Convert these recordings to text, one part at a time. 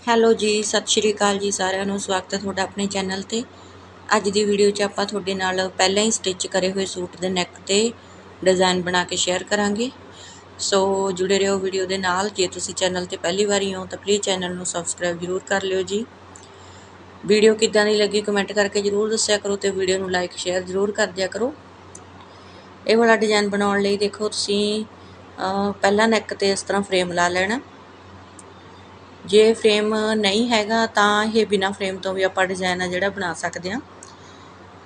ਹੈਲੋ ਜੀ, ਸਤਿ ਸ਼੍ਰੀ ਅਕਾਲ ਜੀ ਸਾਰਿਆਂ ਨੂੰ। ਸਵਾਗਤ ਹੈ ਤੁਹਾਡਾ ਆਪਣੇ ਚੈਨਲ 'ਤੇ। ਅੱਜ ਦੀ ਵੀਡੀਓ 'ਚ ਆਪਾਂ ਤੁਹਾਡੇ ਨਾਲ ਪਹਿਲਾਂ ਹੀ ਸਟਿਚ ਕਰੇ ਹੋਏ ਸੂਟ ਦੇ ਨੈਕ 'ਤੇ ਡਿਜ਼ਾਈਨ ਬਣਾ ਕੇ ਸ਼ੇਅਰ ਕਰਾਂਗੇ। ਸੋ ਜੁੜੇ ਰਹੋ ਵੀਡੀਓ ਦੇ ਨਾਲ। ਜੇ ਤੁਸੀਂ ਚੈਨਲ 'ਤੇ ਪਹਿਲੀ ਵਾਰੀ ਹੋ ਤਾਂ ਪਲੀਜ਼ ਚੈਨਲ ਨੂੰ ਸਬਸਕ੍ਰਾਈਬ ਜ਼ਰੂਰ ਕਰ ਲਿਓ ਜੀ। ਵੀਡੀਓ ਕਿੱਦਾਂ ਦੀ ਲੱਗੀ ਕਮੈਂਟ ਕਰਕੇ ਜ਼ਰੂਰ ਦੱਸਿਆ ਕਰੋ ਅਤੇ ਵੀਡੀਓ ਨੂੰ ਲਾਈਕ ਸ਼ੇਅਰ ਜ਼ਰੂਰ ਕਰ ਦਿਆ ਕਰੋ। ਇਹ ਵਾਲਾ ਡਿਜ਼ਾਈਨ ਬਣਾਉਣ ਲਈ ਦੇਖੋ ਤੁਸੀਂ ਪਹਿਲਾਂ ਨੈਕ 'ਤੇ ਇਸ ਤਰ੍ਹਾਂ ਫਰੇਮ ਲਾ ਲੈਣਾ। ਜੇ ਫਰੇਮ ਨਹੀਂ ਹੈਗਾ ਤਾਂ ਇਹ ਬਿਨਾਂ ਫਰੇਮ ਤੋਂ ਵੀ ਆਪਾਂ ਡਿਜ਼ਾਈਨ ਆ ਜਿਹੜਾ ਬਣਾ ਸਕਦੇ ਹਾਂ,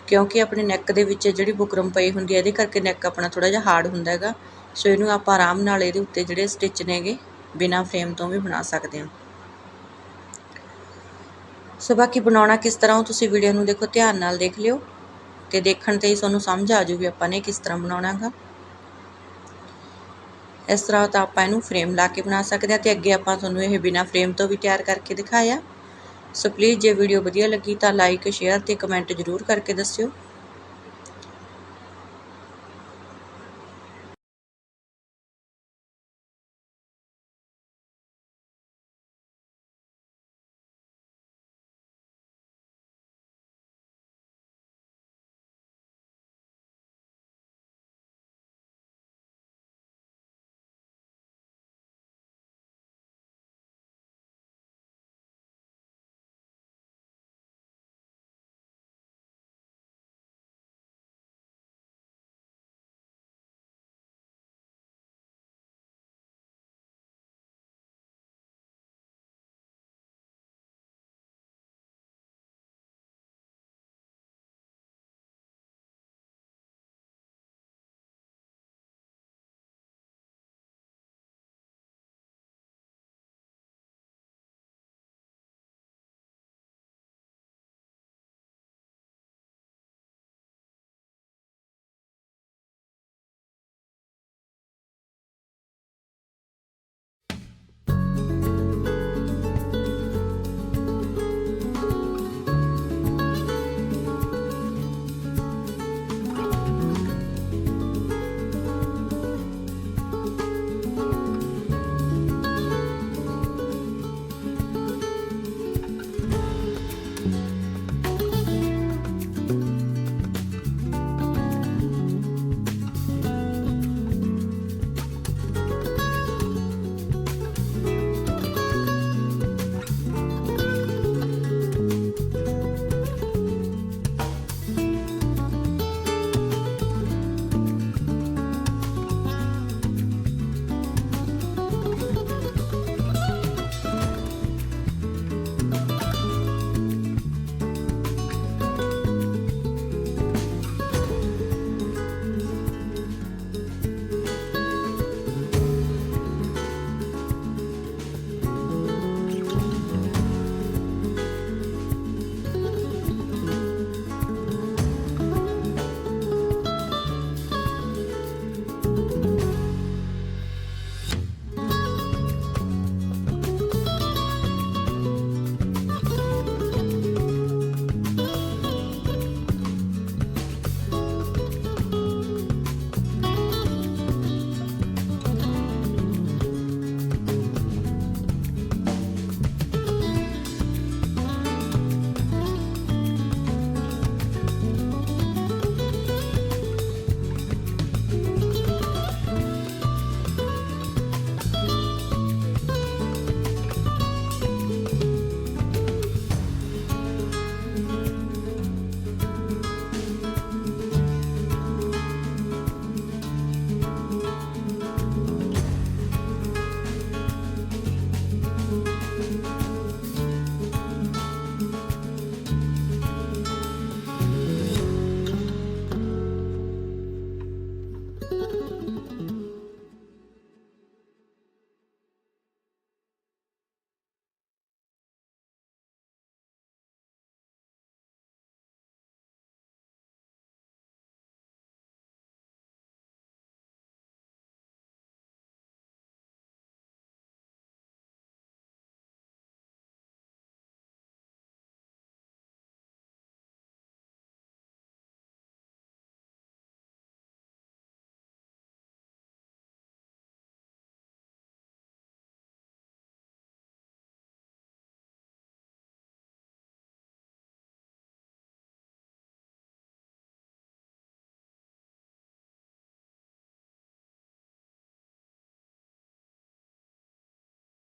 ਕਿਉਂਕਿ ਆਪਣੇ ਨੈਕ ਦੇ ਵਿੱਚ ਜਿਹੜੀ ਬੁਕਰਮ ਪਈ ਹੁੰਦੀ ਹੈ ਇਹਦੇ ਕਰਕੇ ਨੈਕ ਆਪਣਾ ਥੋੜ੍ਹਾ ਜਿਹਾ ਹਾਰਡ ਹੁੰਦਾ ਹੈਗਾ। ਸੋ ਇਹਨੂੰ ਆਪਾਂ ਆਰਾਮ ਨਾਲ ਇਹਦੇ ਉੱਤੇ ਜਿਹੜੇ ਸਟਿਚ ਨੇਗੇ ਬਿਨਾਂ ਫਰੇਮ ਤੋਂ ਵੀ ਬਣਾ ਸਕਦੇ ਹਾਂ। ਸੋ ਬਾਕੀ ਬਣਾਉਣਾ ਕਿਸ ਤਰ੍ਹਾਂ ਉਹ ਤੁਸੀਂ ਵੀਡੀਓ ਨੂੰ ਦੇਖੋ, ਧਿਆਨ ਨਾਲ ਦੇਖ ਲਿਓ ਅਤੇ ਦੇਖਣ 'ਤੇ ਹੀ ਤੁਹਾਨੂੰ ਸਮਝ ਆ ਜਾਊ ਵੀ ਆਪਾਂ ਨੇ ਕਿਸ ਤਰ੍ਹਾਂ ਬਣਾਉਣਾ ਗਾ। ਇਸ ਤਰ੍ਹਾਂ ਤਾਂ ਆਪਾਂ ਇਹਨੂੰ ਫਰੇਮ ਲਾ ਕੇ ਬਣਾ ਸਕਦੇ ਹਾਂ ਅਤੇ ਅੱਗੇ ਆਪਾਂ ਤੁਹਾਨੂੰ ਇਹ ਬਿਨਾਂ ਫਰੇਮ ਤੋਂ ਵੀ ਤਿਆਰ ਕਰਕੇ ਦਿਖਾਇਆ। ਸੋ ਪਲੀਜ਼ ਜੇ ਵੀਡੀਓ ਵਧੀਆ ਲੱਗੀ ਤਾਂ ਲਾਈਕ ਸ਼ੇਅਰ ਅਤੇ ਕਮੈਂਟ ਜ਼ਰੂਰ ਕਰਕੇ ਦੱਸਿਓ।